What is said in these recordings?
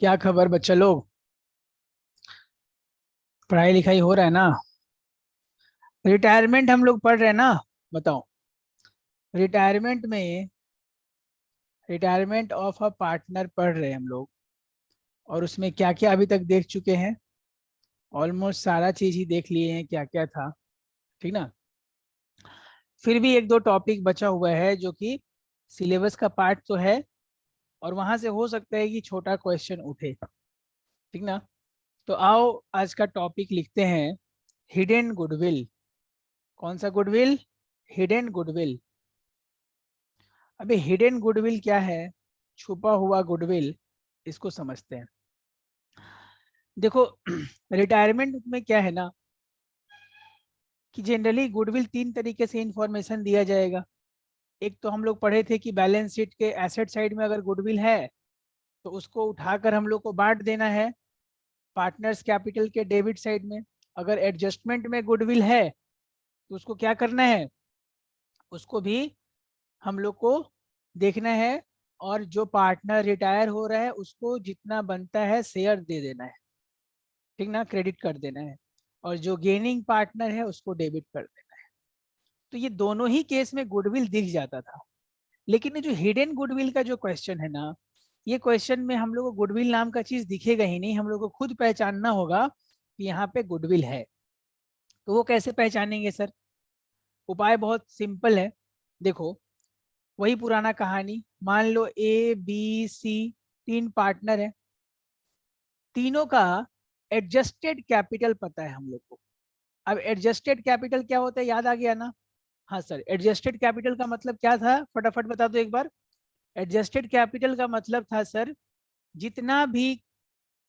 क्या खबर बच्चा लोग। पढ़ाई लिखाई हो रहा है ना। रिटायरमेंट हम लोग पढ़ रहे हैं ना। बताओ। रिटायरमेंट में रिटायरमेंट ऑफ अ पार्टनर पढ़ रहे हैं हम लोग। और उसमें क्या क्या अभी तक देख चुके हैं। ऑलमोस्ट सारा चीज ही देख लिए हैं, क्या क्या था। ठीक ना। फिर भी एक दो टॉपिक बचा हुआ है जो कि सिलेबस का पार्ट तो है। और वहां से हो सकता है कि छोटा क्वेश्चन उठे। ठीक ना। तो आओ आज का टॉपिक लिखते हैं। Hidden goodwill. कौन सा गुडविल? Hidden goodwill. अबे हिडन गुडविल क्या है? छुपा हुआ गुडविल। इसको समझते हैं। देखो रिटायरमेंट में क्या है ना कि जनरली गुडविल तीन तरीके से इंफॉर्मेशन दिया जाएगा। एक तो हम लोग पढ़े थे कि बैलेंस शीट के एसेट साइड में अगर गुडविल है तो उसको उठाकर हम लोग को बांट देना है पार्टनर्स कैपिटल के डेबिट साइड में। अगर एडजस्टमेंट में गुडविल है तो उसको क्या करना है? उसको भी हम लोग को देखना है। और जो पार्टनर रिटायर हो रहा है उसको जितना बनता है शेयर दे देना है। ठीक ना, क्रेडिट कर देना है। और जो गेनिंग पार्टनर है उसको डेबिट कर देना है। तो ये दोनों ही केस में गुडविल दिख जाता था। लेकिन ये जो हिडन गुडविल का जो क्वेश्चन है ना, ये क्वेश्चन में हम लोग को गुडविल नाम का चीज दिखेगा ही नहीं। हम लोग को खुद पहचानना होगा कि यहाँ पे गुडविल है। तो वो कैसे पहचानेंगे सर? उपाय बहुत सिंपल है। देखो, वही पुराना कहानी। मान लो A B C तीन पार्टनर है। तीनों का एडजस्टेड कैपिटल पता है हम लोग को। अब एडजस्टेड कैपिटल क्या होता है, याद आ गया ना? हाँ सर, एडजस्टेड कैपिटल का मतलब क्या था, फटाफट बता दो एक बार। एडजस्टेड कैपिटल का मतलब था सर, जितना भी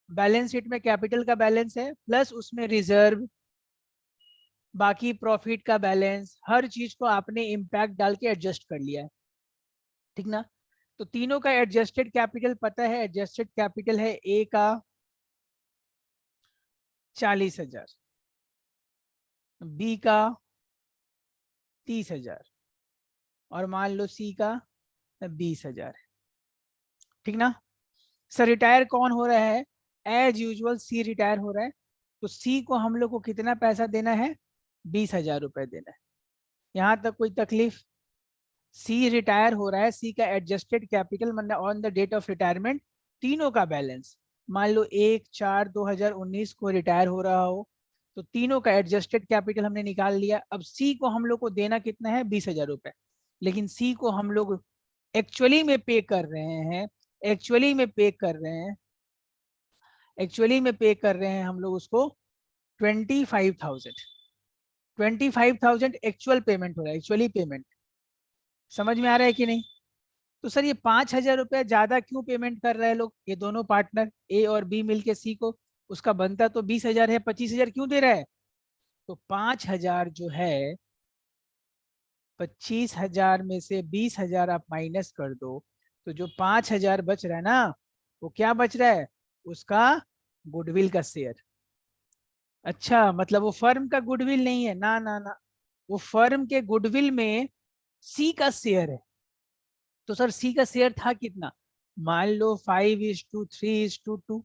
बैलेंस शीट में कैपिटल का बैलेंस है प्लस उसमें रिजर्व, बाकी प्रॉफिट का बैलेंस, हर चीज को आपने इम्पैक्ट डाल के एडजस्ट कर लिया है। ठीक ना। तो तीनों का एडजस्टेड कैपिटल पता है। एडजस्टेड कैपिटल है ए का 40,000, बी का 30,000 और मान लो सी का 20,000। ठीक ना। सर रिटायर कौन हो रहा है? एज यूजुअल सी रिटायर हो रहा है। तो सी को हम लोग को कितना पैसा देना है? 20,000 रुपए देना है। यहाँ तक कोई तकलीफ? सी रिटायर हो रहा है, सी का एडजस्टेड कैपिटल मतलब on the date of retirement तीनों का बैलेंस। मान लो 1/4/2019 को रिटायर हो रहा हो तो तीनों का एडजस्टेड कैपिटल हमने निकाल लिया। अब सी को हम लोग को देना कितना है? 20,000 रुपए। लेकिन सी को हम लोग एक्चुअली में पे कर रहे हैं। एक्चुअली में पे कर रहे हैं। एक्चुअली में पे कर रहे हैं हम लोग उसको 25,000। 25,000 एक्चुअल पेमेंट हो रहा है, एक्चुअली पेमेंट। समझ में आ रहा है कि नहीं? तो सर ये 5,000 रुपया ज्यादा क्यों पेमेंट कर रहे हैं लोग, ये दोनों पार्टनर ए और बी मिलके सी को? उसका बनता तो 20,000 है, 25,000 क्यों दे रहा है? तो 5,000 जो है, 25,000 में से 20,000 आप माइनस कर दो तो जो 5,000 बच रहा है ना, वो क्या बच रहा है? उसका गुडविल का शेयर। अच्छा, मतलब वो फर्म का गुडविल नहीं है ना, ना ना। वो फर्म के गुडविल में सी का शेयर है। तो सर सी का शेयर था कितना? मान लो 5:3:2।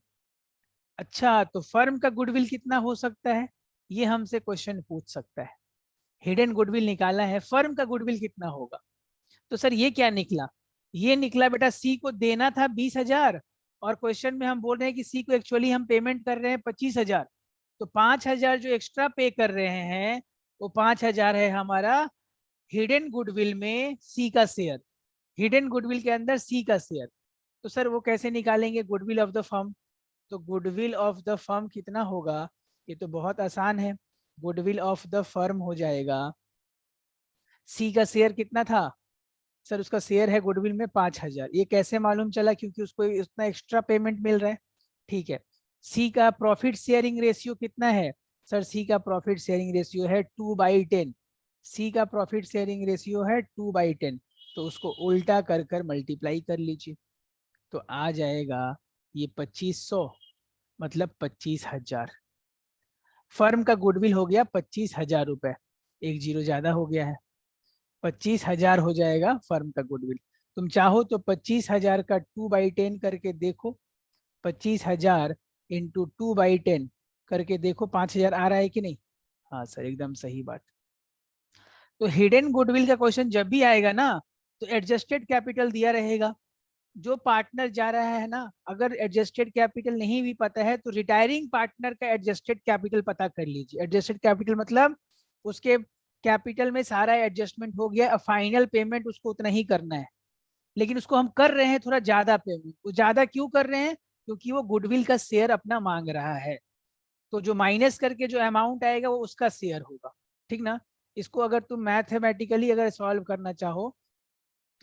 अच्छा, तो फर्म का गुडविल कितना हो सकता है? ये हमसे क्वेश्चन पूछ सकता है। हिडन गुडविल निकाला है, फर्म का गुडविल कितना होगा? तो सर ये क्या निकला? ये निकला बेटा, सी को देना था 20,000 और क्वेश्चन में हम बोल रहे हैं कि सी को एक्चुअली हम पेमेंट कर रहे हैं 25,000। तो 5,000 जो एक्स्ट्रा पे कर रहे हैं वो 5,000 है हमारा हिडन गुडविल में सी का शेयर। हिडन गुडविल के अंदर सी का शेयर। तो सर वो कैसे निकालेंगे गुडविल ऑफ द फर्म? तो गुडविल ऑफ द फर्म कितना होगा? ये तो बहुत आसान है। गुडविल ऑफ द फर्म हो जाएगा, सी का शेयर कितना था? सर उसका शेयर है गुडविल में 5,000। ये कैसे मालूम चला? क्योंकि उसको उतना एक्स्ट्रा पेमेंट मिल रहा है। ठीक है। सी का प्रॉफिट शेयरिंग रेशियो कितना है? सर सी का प्रॉफिट शेयरिंग रेशियो है 2/10। सी का प्रॉफिट शेयरिंग रेशियो है 2/10। तो उसको उल्टा कर कर मल्टीप्लाई कर लीजिए तो आ जाएगा ये 2,500, मतलब 25,000। फर्म का गुडविल हो गया 25,000 रुपए। एक जीरो ज्यादा हो गया है। 25,000 हो जाएगा फर्म का गुडविल। तुम चाहो तो 25,000 का 2/10 करके देखो। 25,000 इंटू 2/10 करके देखो 5,000 आ रहा है कि नहीं। हाँ सर एकदम सही बात। तो हिडन गुडविल का क्वेश्चन जब भी आएगा ना तो एडजस्टेड कैपिटल दिया रहेगा। जो पार्टनर जा रहा है ना, अगर एडजस्टेड कैपिटल नहीं भी पता है तो रिटायरिंग पार्टनर का एडजस्टेड कैपिटल पता कर लीजिए। एडजस्टेड कैपिटल मतलब उसके कैपिटल में सारा एडजस्टमेंट हो गया, अब फाइनल पेमेंट उसको उतना ही करना है, लेकिन उसको हम कर रहे हैं थोड़ा ज्यादा पेमेंट। वो ज्यादा क्यों कर रहे हैं? क्योंकि वो गुडविल का शेयर अपना मांग रहा है, तो जो माइनस करके जो अमाउंट आएगा वो उसका शेयर होगा। ठीक ना। इसको अगर तुम मैथमेटिकली अगर सॉल्व करना चाहो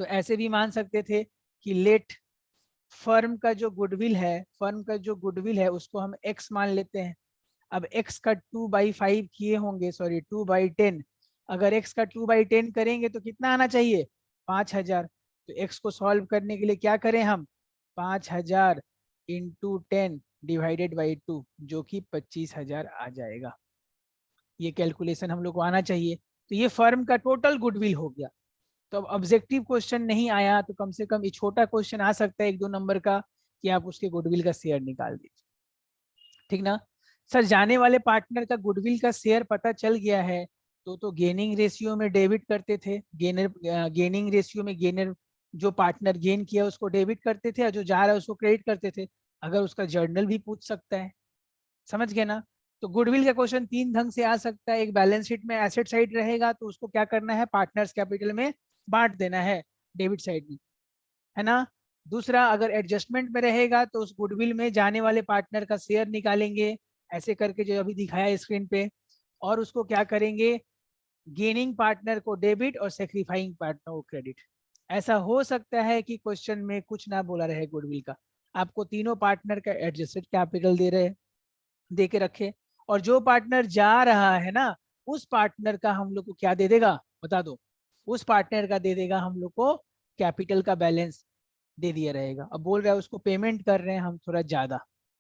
तो ऐसे भी मान सकते थे कि लेट फर्म का जो गुडविल है, फर्म का जो गुडविल है उसको हम एक्स मान लेते हैं। अब एक्स का 2/5 किए होंगे, सॉरी 2/10। अगर एक्स का 2/10 करेंगे तो कितना आना चाहिए? 5,000। तो एक्स को सॉल्व करने के लिए क्या करें हम? 5,000 इंटू 10 डिवाइडेड बाई 2 जो कि 25,000 आ जाएगा। ये कैलकुलेशन हम लोग को आना चाहिए। तो ये फर्म का टोटल गुडविल हो गया। तो अब ऑब्जेक्टिव क्वेश्चन नहीं आया तो कम से कम ये छोटा क्वेश्चन आ सकता है 1-2 नंबर का, कि आप उसके गुडविल का शेयर निकाल दीजिए। ठीक ना। सर जाने वाले पार्टनर का गुडविल का शेयर पता चल गया है, तो गेनिंग रेशियो में डेबिट करते थे। गेनिंग रेशियो में गेनर, जो पार्टनर गेन किया उसको डेबिट करते थे और जो जा रहा है उसको क्रेडिट करते थे। अगर उसका जर्नल भी पूछ सकता है। समझ गए ना। तो गुडविल का क्वेश्चन 3 ढंग से आ सकता है। एक बैलेंस शीट में एसेट साइड रहेगा तो उसको क्या करना है? पार्टनर्स कैपिटल में बांट देना है, डेबिट साइड में, है ना। दूसरा, अगर एडजस्टमेंट में रहेगा तो उस गुडविल में जाने वाले पार्टनर का शेयर निकालेंगे, ऐसे करके जो अभी दिखाया स्क्रीन पे। और उसको क्या करेंगे? गेनिंग पार्टनर को डेबिट और सेक्रीफाइंग पार्टनर को क्रेडिट। ऐसा हो सकता है कि क्वेश्चन में कुछ ना बोला रहे गुडविल का, आपको तीनों पार्टनर का एडजस्टेड कैपिटल दे रहे, दे के रखे, और जो पार्टनर जा रहा है ना उस पार्टनर का हम लोग को क्या दे देगा? बता दो। उस पार्टनर का दे देगा हम लोग को कैपिटल का बैलेंस दे दिया रहेगा। अब बोल रहा है उसको पेमेंट कर रहे हैं हम थोड़ा ज्यादा,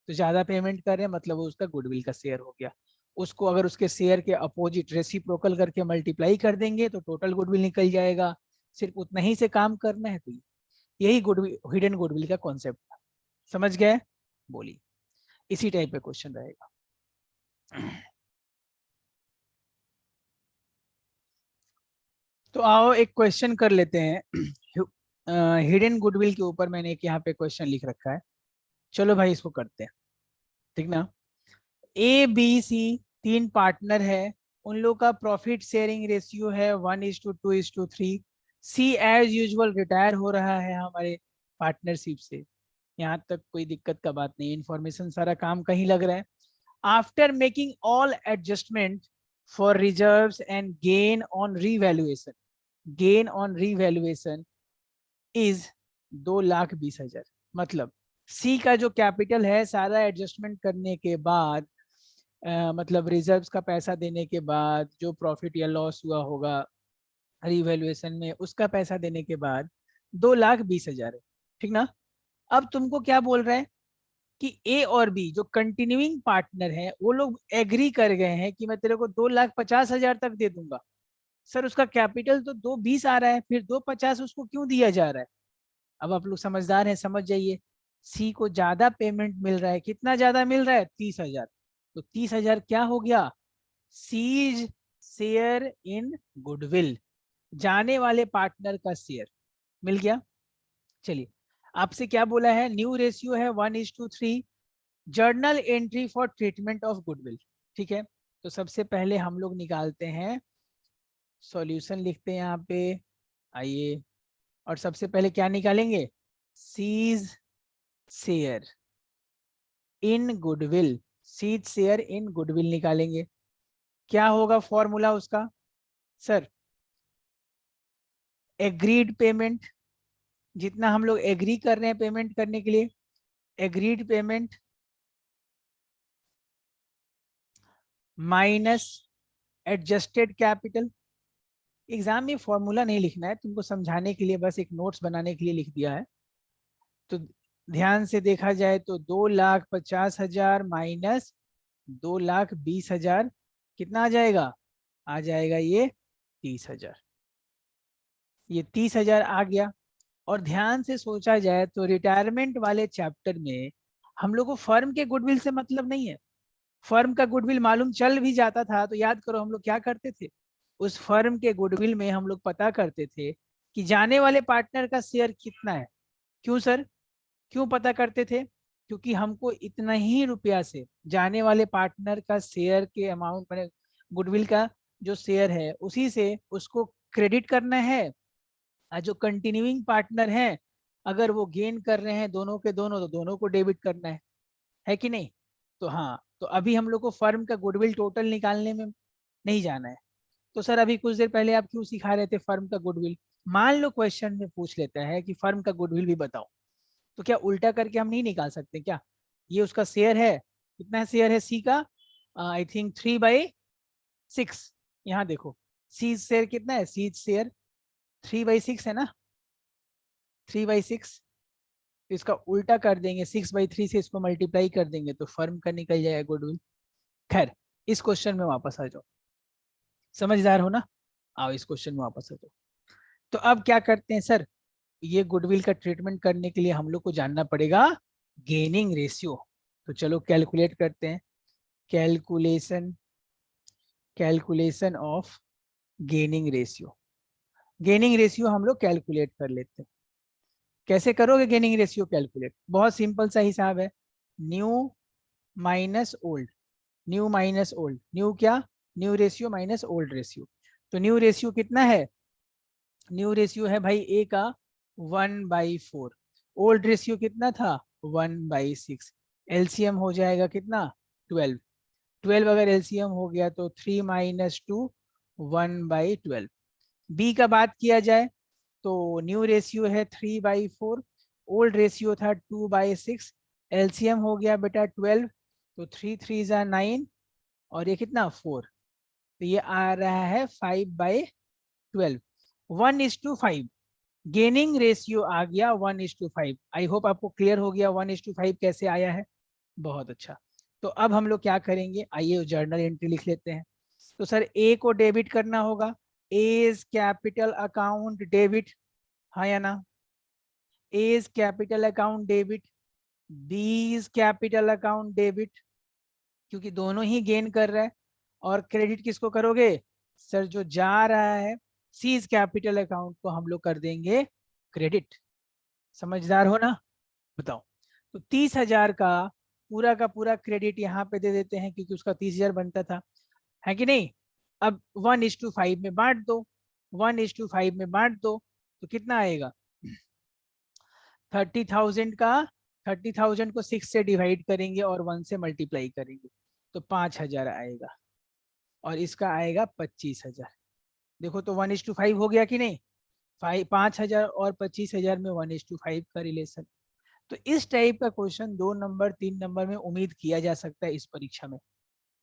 तो ज्यादा पेमेंट कर रहे हैं मतलब वो उसका गुडविल का शेयर हो गया। उसको अगर उसके शेयर के अपोजिट रेसिप्रोकल करके मल्टीप्लाई कर देंगे तो टोटल गुडविल निकल जाएगा। सिर्फ उतना ही से काम करना है। तो यही गुडविल, हिडन गुडविल का कॉन्सेप्ट था। समझ गए? बोलिए। इसी टाइप का क्वेश्चन रहेगा। तो आओ एक क्वेश्चन कर लेते हैं। हिडन गुडविल के ऊपर मैंने एक यहाँ पे क्वेश्चन लिख रखा है। चलो भाई इसको करते हैं। ठीक ना। ए बी सी 3 पार्टनर है, उन लोग का प्रॉफिट शेयरिंग रेशियो है 1:2:3। सी एज यूजुअल रिटायर हो रहा है हमारे पार्टनरशिप से। यहाँ तक कोई दिक्कत का बात नहीं, इंफॉर्मेशन सारा काम कहीं लग रहा है। After making all adjustment for reserves and gain on revaluation is 2,20,000। मतलब सी का जो कैपिटल है सारा एडजस्टमेंट करने के बाद, मतलब रिजर्व्स का पैसा देने के बाद, जो प्रॉफिट या लॉस हुआ होगा रीवैल्यूएशन में उसका पैसा देने के बाद 2,20,000 है। ठीक ना। अब तुमको क्या बोल रहा है कि ए और बी जो कंटिन्यूइंग पार्टनर है वो लोग एग्री कर गए हैं कि मैं तेरे को 2,50,000 तक दे दूंगा। सर उसका कैपिटल तो 2,20 आ रहा है, फिर 2,50 उसको क्यों दिया जा रहा है? अब आप लोग समझदार हैं, समझ जाइए। सी को ज्यादा पेमेंट मिल रहा है। कितना ज्यादा मिल रहा है? 30,000। तो 30,000 क्या हो गया? सीज शेयर इन गुडविल, जाने वाले पार्टनर का शेयर मिल गया। चलिए, आपसे क्या बोला है? न्यू रेशियो है 1:3। Journal entry for treatment of goodwill. ठीक है। तो सबसे पहले हम लोग निकालते हैं, सॉल्यूशन लिखते हैं यहाँ पे, आइए। और सबसे पहले क्या निकालेंगे? C's share in goodwill, C's share in goodwill निकालेंगे। क्या होगा फॉर्मूला उसका? सर एग्रीड पेमेंट, जितना हम लोग एग्री कर रहे हैं पेमेंट करने के लिए, agreed payment minus adjusted capital. Exam में फॉर्मूला नहीं लिखना है तुमको, समझाने के लिए बस एक नोट्स बनाने के लिए लिख दिया है। तो ध्यान से देखा जाए तो 2,50,000 माइनस 2,20,000 कितना आ जाएगा? आ जाएगा ये 30,000। ये 30,000 आ गया। और ध्यान से सोचा जाए तो रिटायरमेंट वाले चैप्टर में हम लोग को फर्म के गुडविल से मतलब नहीं है। फर्म का गुडविल मालूम चल भी जाता था तो याद करो हम लोग क्या करते थे, उस फर्म के गुडविल में हम लोग पता करते थे कि जाने वाले पार्टनर का शेयर कितना है। क्यों सर, क्यों पता करते थे? क्योंकि हमको इतना ही रुपया से जाने वाले पार्टनर का शेयर के अमाउंट मैंने गुडविल का जो शेयर है उसी से उसको क्रेडिट करना है। और जो कंटिन्यूइंग पार्टनर है अगर वो गेन कर रहे हैं दोनों के दोनों तो दोनों को डेबिट करना है कि नहीं? तो हाँ, तो अभी हम लोग को फर्म का गुडविल टोटल निकालने में नहीं जाना है। तो सर अभी कुछ देर पहले आप क्यों सिखा रहे थे फर्म का गुडविल? मान लो क्वेश्चन में पूछ लेता है कि फर्म का गुडविल भी बताओ, तो क्या उल्टा करके हम नहीं निकाल सकते क्या? ये उसका शेयर है, कितना शेयर है सी का? I think 3/6। यहाँ देखो सी शेयर कितना है, सी शेयर 3/6 है ना, 3/6। तो इसका उल्टा कर देंगे, 6/3 से इसको मल्टीप्लाई कर देंगे तो फर्म का निकल जाएगा गुडविल। खैर, इस क्वेश्चन में वापस आ जाओ, समझदार हो ना? आओ इस क्वेश्चन में वापस आ जाओ। तो अब क्या करते हैं सर, ये गुडविल का ट्रीटमेंट करने के लिए हम लोग को जानना पड़ेगा गेनिंग रेशियो। तो चलो कैलकुलेट करते हैं, calculation calculation of gaining ratio. Gaining ratio हम लोग कैलकुलेट कर लेते हैं। कैसे करोगे गेनिंग रेशियो कैलकुलेट? बहुत सिंपल सा हिसाब है, new minus old, new minus old, new क्या, new ratio minus old ratio. तो न्यू रेशियो कितना है, न्यू रेशियो है भाई ए का 1/4, ओल्ड रेशियो कितना था 1/6, एलसीएम हो जाएगा कितना 12, 12 अगर एलसीएम हो गया तो 3 - 2 1/12। बी का बात किया जाए तो न्यू रेशियो है 3/4, ओल्ड रेशियो था 2/6, एलसीएम हो गया बेटा 12, तो 3 3 जा 9 और ये कितना 4, तो ये आ रहा है 5/12, 1:5। गेनिंग रेशियो आ गया 1:5। आई होप आपको क्लियर हो गया 1:5 कैसे आया है। बहुत अच्छा। तो अब हम लोग क्या करेंगे, आइए जर्नल एंट्री लिख लेते हैं। तो सर ए को डेबिट करना होगा, एज कैपिटल अकाउंट डेबिट, हाँ या ना? A's capital account debit, B's capital account debit, क्योंकि दोनों ही गेन कर रहा है। और क्रेडिट किसको करोगे सर, जो जा रहा है सीज कैपिटल अकाउंट को हम लोग कर देंगे क्रेडिट। समझदार हो ना? बताओ। तो 30,000 का पूरा क्रेडिट यहाँ पे दे देते हैं क्योंकि उसका 30,000 बनता था, है कि नहीं? अब 1:5 में बांट दो, 1:5 में बांट दो तो कितना आएगा 30,000 का, 30,000 को 6 से डिवाइड करेंगे और 1 से मल्टीप्लाई करेंगे तो 5,000 आएगा और इसका आएगा 25,000। देखो तो 1:5 हो गया कि नहीं? 5,000 और 25,000 में 1:5 का रिलेशन। तो इस टाइप का क्वेश्चन 2 नंबर 3 नंबर में उम्मीद किया जा सकता है इस परीक्षा में,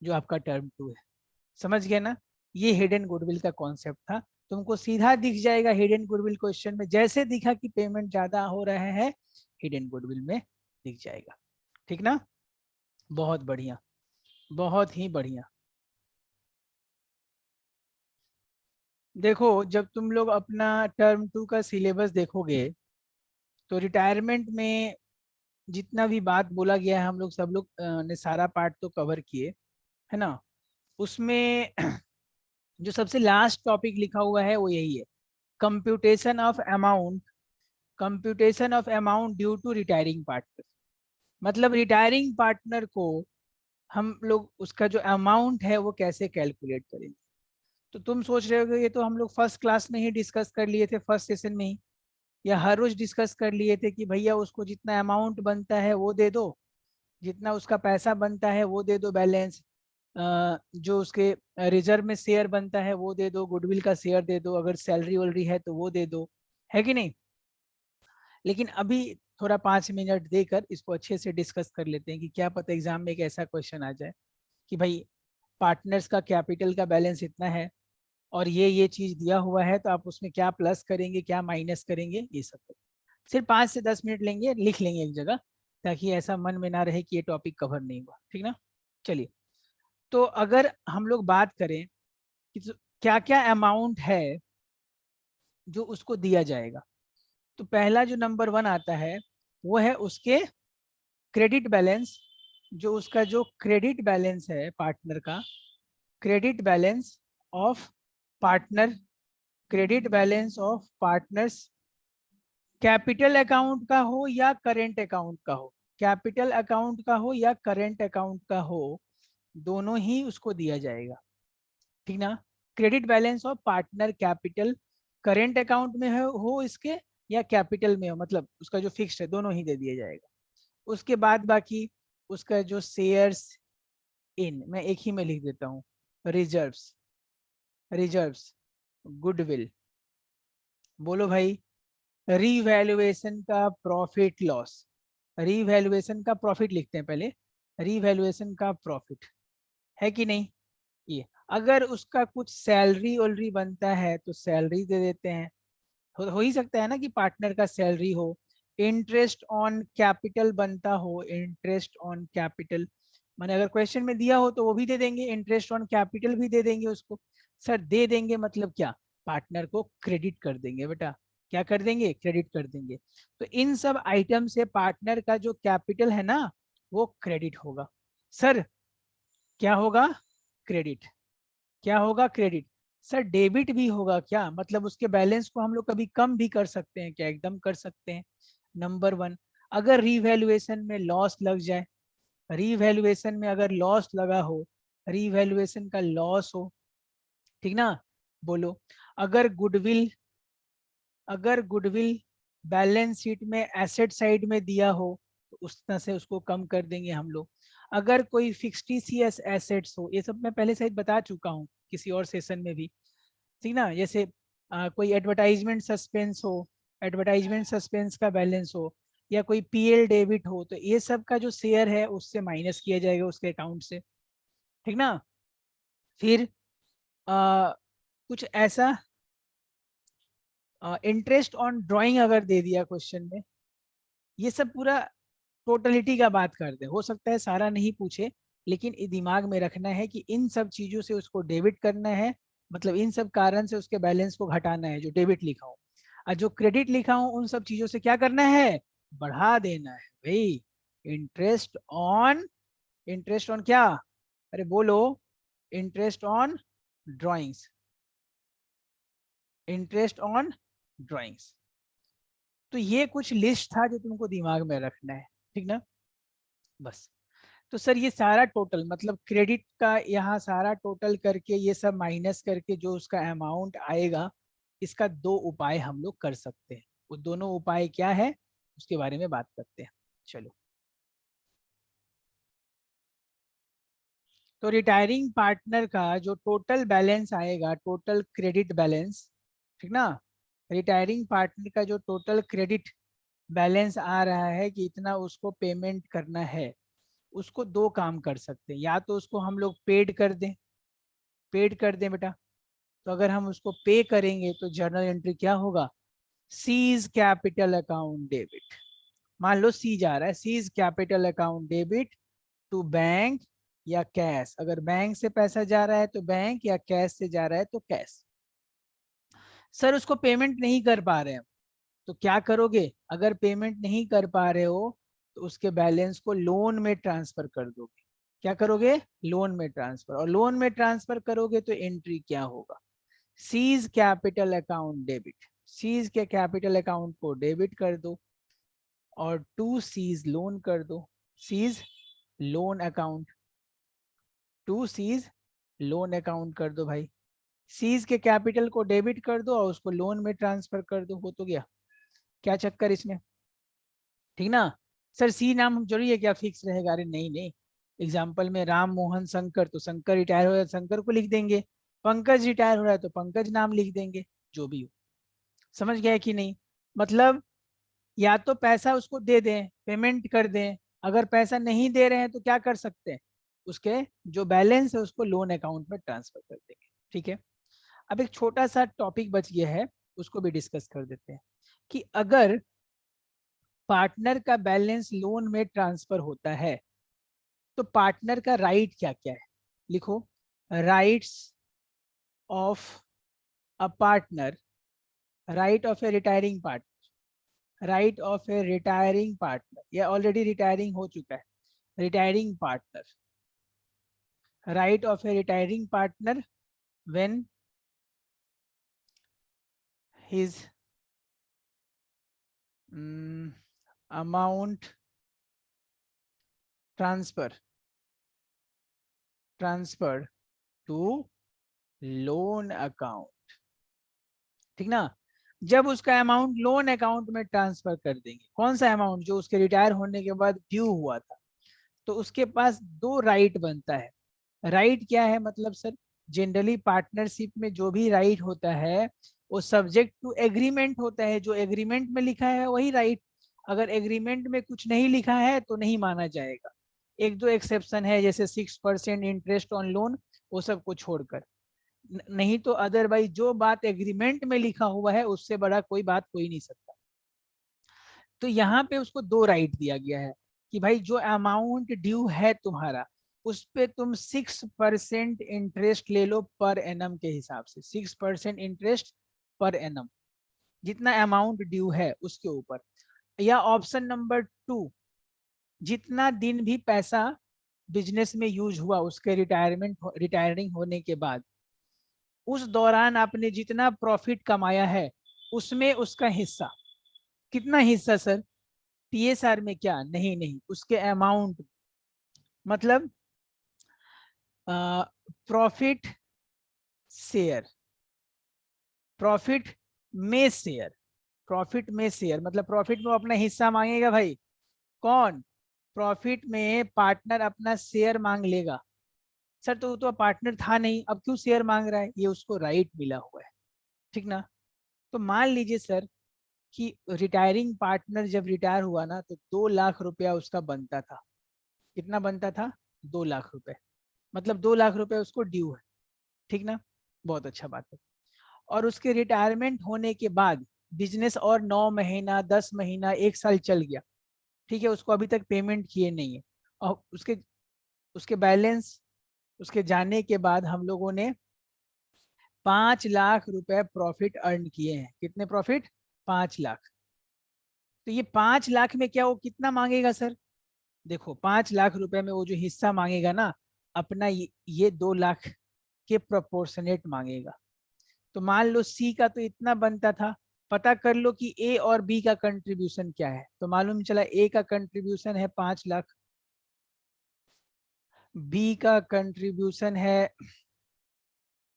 जो आपका टर्म 2 है। समझ गए ना? ये हिडन गुडविल का कॉन्सेप्ट था। तुमको सीधा दिख जाएगा हिडन गुडविल क्वेश्चन में, जैसे दिखा कि पेमेंट ज्यादा हो रहा है हिडन गुडविल में दिख जाएगा। ठीक ना? बहुत बढ़िया, बहुत ही बढ़िया। देखो जब तुम लोग अपना टर्म 2 का सिलेबस देखोगे तो रिटायरमेंट में जितना भी बात बोला गया है हम लोग सब लोग ने सारा पार्ट तो कवर किए, है ना? उसमें जो सबसे लास्ट टॉपिक लिखा हुआ है वो यही है, computation of amount, computation of amount due to retiring partner. मतलब रिटायरिंग पार्टनर को हम लोग उसका जो अमाउंट है वो कैसे कैलकुलेट करेंगे। तो तुम सोच रहे हो ये तो हम लोग फर्स्ट क्लास में ही डिस्कस कर लिए थे, फर्स्ट सेशन में ही, या हर रोज डिस्कस कर लिए थे कि भैया उसको जितना अमाउंट बनता है वो दे दो, जितना उसका पैसा बनता है वो दे दो बैलेंस, जो उसके रिजर्व में शेयर बनता है वो दे दो, गुडविल का शेयर दे दो, अगर सैलरी वैलरी है तो वो दे दो, है कि नहीं? लेकिन अभी थोड़ा 5 मिनट देकर इसको अच्छे से डिस्कस कर लेते हैं कि क्या पता एग्जाम में एक ऐसा क्वेश्चन आ जाए कि भाई पार्टनर्स का कैपिटल का बैलेंस इतना है और ये चीज दिया हुआ है तो आप उसमें क्या प्लस करेंगे क्या माइनस करेंगे, ये सब सिर्फ 5 से 10 मिनट लेंगे, लिख लेंगे एक जगह, ताकि ऐसा मन में ना रहे कि ये टॉपिक कवर नहीं हुआ। ठीक ना? चलिए, तो अगर हम लोग बात करें कि क्या क्या अमाउंट है जो उसको दिया जाएगा, तो पहला जो नंबर 1 आता है वो है उसके क्रेडिट बैलेंस, जो उसका जो क्रेडिट बैलेंस है पार्टनर का, credit balance of partner, credit balance of partners, capital account का हो या करेंट अकाउंट का हो, कैपिटल अकाउंट का हो या करेंट अकाउंट का हो, दोनों ही उसको दिया जाएगा, ठीक ना। Credit balance of partner capital, current account में हो इसके या कैपिटल में हो, मतलब उसका जो फिक्स्ड है दोनों ही दे दिया जाएगा। उसके बाद बाकी उसका जो शेयर्स इन, मैं एक ही में लिख देता हूँ, रिजर्व्स, रिजर्व्स, गुडविल, बोलो भाई, रीवैल्यूएशन का प्रॉफिट लॉस, रीवैल्यूएशन का प्रॉफिट लिखते हैं पहले, रीवैल्यूएशन का प्रॉफिट है कि नहीं। ये अगर उसका कुछ सैलरी वैलरी बनता है तो सैलरी दे देते हैं, हो ही सकता है ना कि पार्टनर का सैलरी हो। इंटरेस्ट ऑन कैपिटल बनता हो, इंटरेस्ट ऑन कैपिटल, मैंने अगर क्वेश्चन में दिया हो तो वो भी दे देंगे, इंटरेस्ट ऑन कैपिटल भी दे देंगे उसको। सर दे देंगे मतलब क्या, पार्टनर को क्रेडिट कर देंगे बेटा, क्या कर देंगे, क्रेडिट कर देंगे। तो इन सब आइटम से पार्टनर का जो कैपिटल है ना वो क्रेडिट होगा। सर क्या होगा, क्रेडिट, क्या होगा, क्रेडिट। सर डेबिट भी होगा क्या, मतलब उसके बैलेंस को हम लोग कभी कम भी कर सकते हैं क्या, एकदम कर सकते हैं। नंबर वन, अगर रीवैल्यूएशन में लॉस लग जाए, रीवैल्यूएशन में अगर लॉस लगा हो, रीवैल्यूएशन का लॉस हो, ठीक ना, बोलो। अगर गुडविल, अगर गुडविल बैलेंस शीट में एसेट साइड में दिया हो तो उस तरह से उसको कम कर देंगे हम लोग। अगर कोई फिक्सटीसियस एसेट्स हो, ये सब मैं पहले से बता चुका हूँ किसी और सेशन में भी, ठीक ना, जैसे कोई एडवर्टाइजमेंट सस्पेंस हो, एडवर्टाइजमेंट सस्पेंस का बैलेंस हो, या कोई पीएल डेबिट हो, तो ये सब का जो शेयर है उससे माइनस किया जाएगा उसके अकाउंट से, ठीक ना। फिर कुछ ऐसा इंटरेस्ट ऑन ड्राइंग अगर दे दिया क्वेश्चन में, ये सब पूरा टोटलिटी का बात करते हैं, हो सकता है सारा नहीं पूछे, लेकिन ये दिमाग में रखना है कि इन सब चीजों से उसको डेबिट करना है, मतलब इन सब कारण से उसके बैलेंस को घटाना है जो डेबिट लिखा हूँ, और जो क्रेडिट लिखा हूँ उन सब चीजों से क्या करना है, बढ़ा देना है भाई। इंटरेस्ट ऑन, इंटरेस्ट ऑन क्या, अरे बोलो, interest on drawings, interest on drawings. तो ये कुछ लिस्ट था जो तुमको दिमाग में रखना है, ठीक ना, बस। तो सर ये सारा टोटल मतलब क्रेडिट का यहाँ सारा टोटल करके ये सब माइनस करके जो उसका अमाउंट आएगा, इसका दो उपाय हम लोग कर सकते हैं। वो दोनों उपाय क्या है उसके बारे में बात करते हैं, चलो। तो रिटायरिंग पार्टनर का जो टोटल बैलेंस आएगा, टोटल क्रेडिट बैलेंस, ठीक ना, रिटायरिंग पार्टनर का जो टोटल क्रेडिट बैलेंस आ रहा है कि इतना उसको पेमेंट करना है, उसको दो काम कर सकते हैं, या तो उसको हम लोग पेड कर दें, पेड कर दें बेटा। तो अगर हम उसको पे करेंगे तो जर्नल एंट्री क्या होगा, सीज कैपिटल अकाउंट डेबिट, मान लो सी जा रहा है, C's capital account debit to bank या कैश, अगर बैंक से पैसा जा रहा है तो बैंक, या कैश से जा रहा है तो कैश। सर उसको पेमेंट नहीं कर पा रहे हैं, तो क्या करोगे, अगर पेमेंट नहीं कर पा रहे हो तो उसके बैलेंस को लोन में ट्रांसफर कर दोगे, क्या करोगे, लोन में ट्रांसफर, और लोन में ट्रांसफर करोगे तो एंट्री क्या होगा, C's capital account debit, C's के कैपिटल अकाउंट को डेबिट कर दो और टू सीज लोन कर दो, C's loan account, to C's loan account कर दो भाई। सीज के कैपिटल को डेबिट कर दो और उसको लोन में ट्रांसफर कर दो, हो तो गया, क्या चक्कर इसमें, ठीक ना। सर सी नाम जरूरी है क्या, फिक्स रहेगा, अरे नहीं नहीं, एग्जाम्पल में राम मोहन शंकर, तो शंकर रिटायर हो रहा है शंकर को लिख देंगे, पंकज रिटायर हो रहा है तो पंकज नाम लिख देंगे, जो भी हो। समझ गया कि नहीं, मतलब या तो पैसा उसको दे दें, पेमेंट कर दें, अगर पैसा नहीं दे रहे हैं तो क्या कर सकते हैं, उसके जो बैलेंस है उसको लोन अकाउंट में ट्रांसफर कर देंगे, ठीक है। अब एक छोटा सा टॉपिक बच गया है, उसको भी डिस्कस कर देते हैं, कि अगर पार्टनर का बैलेंस लोन में ट्रांसफर होता है तो पार्टनर का राइट क्या क्या है, लिखो, rights of a partner, right of a retiring partner, right of a retiring partner, या ऑलरेडी रिटायरिंग हो चुका है, retiring partner, right of a retiring partner when his amount transfer to loan account, ठीक ना। जब उसका अमाउंट लोन अकाउंट में transfer कर देंगे, कौन सा अमाउंट, जो उसके रिटायर होने के बाद ड्यू हुआ था, तो उसके पास दो राइट बनता है। राइट क्या है मतलब सर, जनरली पार्टनरशिप में जो भी राइट होता है वो सब्जेक्ट टू एग्रीमेंट होता है, जो एग्रीमेंट में लिखा है वही राइट। अगर एग्रीमेंट में कुछ नहीं लिखा है तो नहीं माना जाएगा। एक दो एक्सेप्शन है, जैसे 6% इंटरेस्ट ऑन लोन, वो सब को छोड़कर, नहीं तो अदरवाइज जो बात एग्रीमेंट में लिखा हुआ है उससे बड़ा कोई बात हो ही नहीं सकता। तो यहाँ पे उसको दो राइट दिया गया है कि भाई जो अमाउंट ड्यू है तुम्हारा, उस पे तुम 6% इंटरेस्ट ले लो पर एनम के हिसाब से, 6% इंटरेस्ट पर एनम, जितना अमाउंट ड्यू है उसके ऊपर। या ऑप्शन नंबर 2, जितना दिन भी पैसा बिजनेस में यूज हुआ उसके रिटायरिंग होने के बाद, उस दौरान आपने जितना प्रॉफिट कमाया है उसमें उसका हिस्सा, कितना हिस्सा सर, टीएसआर में क्या, नहीं नहीं, उसके अमाउंट, मतलब प्रॉफिट शेयर, प्रॉफिट में शेयर, प्रॉफिट में शेयर मतलब प्रॉफिट में वो अपना हिस्सा मांगेगा भाई। कौन, प्रॉफिट में पार्टनर अपना शेयर मांग लेगा। सर तो वो तो पार्टनर था नहीं, अब क्यों शेयर मांग रहा है, ये उसको राइट मिला हुआ है, ठीक ना। तो मान लीजिए सर कि रिटायरिंग पार्टनर जब रिटायर हुआ ना तो 2 लाख रुपया उसका बनता था। कितना बनता था, 2 लाख रुपए, मतलब 2 लाख रुपए उसको ड्यू है, ठीक ना। बहुत अच्छा बात है। और उसके रिटायरमेंट होने के बाद बिजनेस और 9 महीना 10 महीना 1 साल चल गया, ठीक है, उसको अभी तक पेमेंट किए नहीं है, और उसके उसके बैलेंस, उसके जाने के बाद हम लोगों ने 5 लाख रुपए प्रॉफिट अर्न किए हैं। कितने प्रॉफिट, 5 लाख। तो ये 5 लाख में क्या वो कितना मांगेगा सर, देखो 5 लाख रुपए में वो जो हिस्सा मांगेगा ना अपना, ये 2 लाख के प्रोपोर्शनेट मांगेगा। तो मान लो सी का तो इतना बनता था, पता कर लो कि ए और बी का कंट्रीब्यूशन क्या है। तो मालूम चला ए का कंट्रीब्यूशन है 5 लाख, बी का कंट्रीब्यूशन है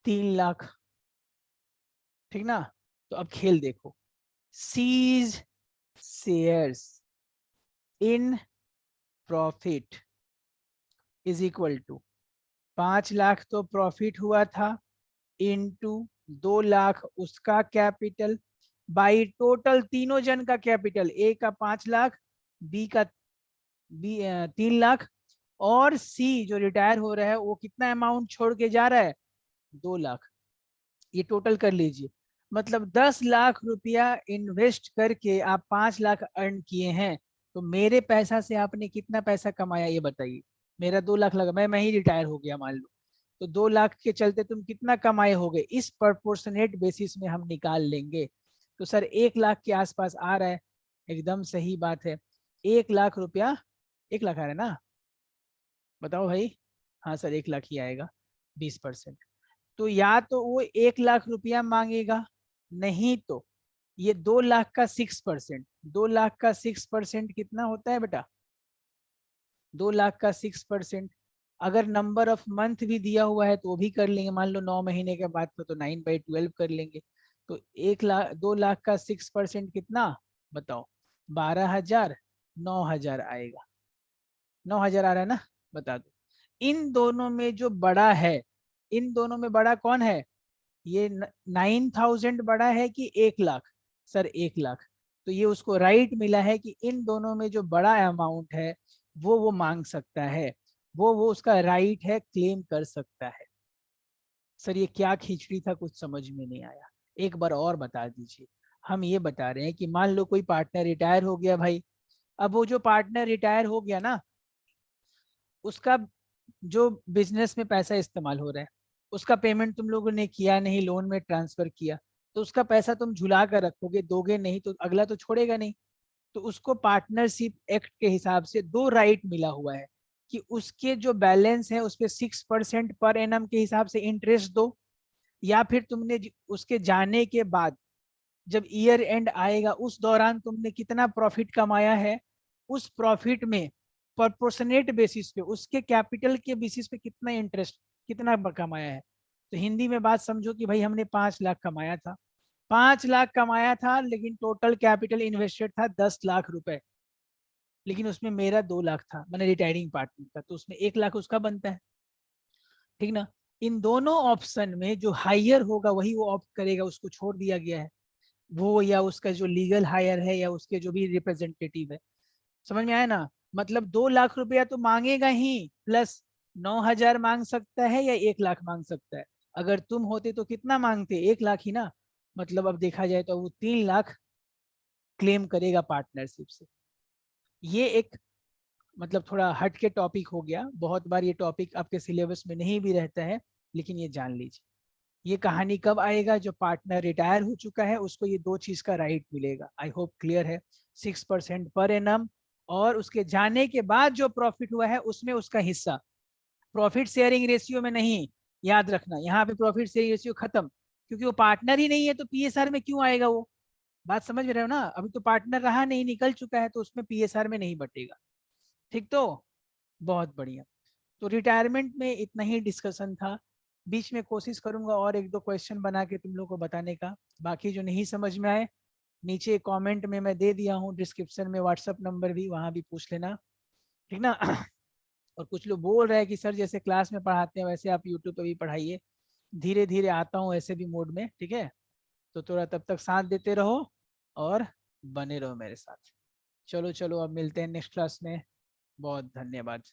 3 लाख, ठीक ना। तो अब खेल देखो, C's shares in profit is equal to 5 lakh तो प्रॉफिट हुआ था इनटू 2 लाख उसका कैपिटल, बाई टोटल तीनों जन का कैपिटल, ए का 5 लाख, बी का 3 लाख, और सी जो रिटायर हो रहा है वो कितना अमाउंट छोड़ के जा रहा है, 2 लाख। ये टोटल कर लीजिए, मतलब 10 लाख रुपया इन्वेस्ट करके आप 5 लाख अर्न किए हैं। तो मेरे पैसा से आपने कितना पैसा कमाया ये बताइए। मेरा 2 लाख लगा, मैं ही रिटायर हो गया मान लो, तो 2 लाख के चलते तुम कितना कमाए होगे, इस प्रोपोर्शनेट बेसिस में हम निकाल लेंगे। तो सर 1 लाख के आसपास आ रहा है, एकदम सही बात है, 1 लाख रुपया, 1 लाख आ रहा है ना, बताओ भाई। हाँ सर 1 लाख ही आएगा, 20%। तो या तो वो 1 लाख रुपया मांगेगा, नहीं तो ये 2 लाख का 6%, 2 लाख का 6% कितना होता है बेटा, 2 लाख का 6%। अगर नंबर ऑफ मंथ भी दिया हुआ है तो वो भी कर लेंगे, मान लो 9 महीने के बाद तो 9/12 कर लेंगे। तो 1 लाख, 2 लाख का 6% कितना बताओ, 12,000, 9,000 आएगा, 9,000 आ रहा है ना, बता दो। इन दोनों में जो बड़ा है, इन दोनों में बड़ा कौन है, ये 9,000 बड़ा है कि 1 लाख, सर 1 लाख। तो ये उसको राइट मिला है कि इन दोनों में जो बड़ा अमाउंट है वो मांग सकता है, वो उसका राइट है, क्लेम कर सकता है। सर ये क्या खिचड़ी था, कुछ समझ में नहीं आया, एक बार और बता दीजिए। हम ये बता रहे हैं कि मान लो कोई पार्टनर रिटायर हो गया भाई, अब वो जो पार्टनर रिटायर हो गया ना, उसका जो बिजनेस में पैसा इस्तेमाल हो रहा है उसका पेमेंट तुम लोगों ने किया नहीं, लोन में ट्रांसफर किया, तो उसका पैसा तुम झुला कर रखोगे, दोगे नहीं तो अगला तो छोड़ेगा नहीं। तो उसको पार्टनरशिप एक्ट के हिसाब से 2 राइट मिला हुआ है कि उसके जो बैलेंस है उस पर 6% पर एनम के हिसाब से इंटरेस्ट दो, या फिर तुमने उसके जाने के बाद जब ईयर एंड आएगा उस दौरान तुमने कितना प्रॉफिट कमाया है, उस प्रॉफिट में प्रोपोर्शनेट बेसिस पे उसके कैपिटल के बेसिस पे कितना इंटरेस्ट कितना कमाया है। तो हिंदी में बात समझो कि भाई हमने 5 लाख कमाया था, 5 लाख कमाया था, लेकिन टोटल कैपिटल इन्वेस्टेड था 10 लाख रुपए, लेकिन उसमें मेरा 2 लाख था, मैंने रिटायरिंग पार्टनर का, तो उसमें 1 लाख उसका बनता है। ठीक ना। इन दोनों ऑप्शन में जो हायर होगा वही वो ऑप्ट करेगा, उसको छोड़ दिया गया है, वो या उसका जो लीगल हायर है या उसके जो भी रिप्रेजेंटेटिव है। समझ में आया ना। मतलब 2 लाख रुपया तो मांगेगा ही, प्लस 9,000 मांग सकता है या 1 लाख मांग सकता है। अगर तुम होते तो कितना मांगते, 1 लाख ही ना। मतलब अब देखा जाए तो वो 3 लाख क्लेम करेगा पार्टनरशिप से। ये एक मतलब थोड़ा हट के टॉपिक हो गया, बहुत बार ये टॉपिक आपके सिलेबस में नहीं भी रहता है, लेकिन ये जान लीजिए। ये कहानी कब आएगा, जो पार्टनर रिटायर हो चुका है उसको ये 2 चीज का राइट मिलेगा। आई होप क्लियर है। 6% पर एनम, और उसके जाने के बाद जो प्रॉफिट हुआ है उसमें उसका हिस्सा। प्रॉफिट शेयरिंग रेशियो में नहीं, याद रखना यहाँ पे प्रॉफिट शेयरिंग रेशियो खत्म, क्योंकि वो पार्टनर ही नहीं है तो पीएसआर में क्यों आएगा वो। बात समझ में रहे हो ना। अभी तो पार्टनर रहा नहीं, निकल चुका है, तो उसमें पीएसआर में नहीं बटेगा। ठीक तो, बहुत बढ़िया। तो रिटायरमेंट में इतना ही डिस्कशन था। बीच में कोशिश करूंगा और 1-2 क्वेश्चन बना के तुम लोग को बताने का। बाकी जो नहीं समझ में आए नीचे कमेंट में मैं दे दिया हूँ, डिस्क्रिप्शन में व्हाट्सअप नंबर भी, वहां भी पूछ लेना। ठीक ना। और कुछ लोग बोल रहे हैं कि सर जैसे क्लास में पढ़ाते हैं वैसे आप यूट्यूब पे भी पढ़ाइए। धीरे धीरे आता हूँ ऐसे भी मोड में, ठीक है। तो थोड़ा तब तक साथ देते रहो और बने रहो मेरे साथ। चलो चलो, अब मिलते हैं नेक्स्ट क्लास में। बहुत धन्यवाद।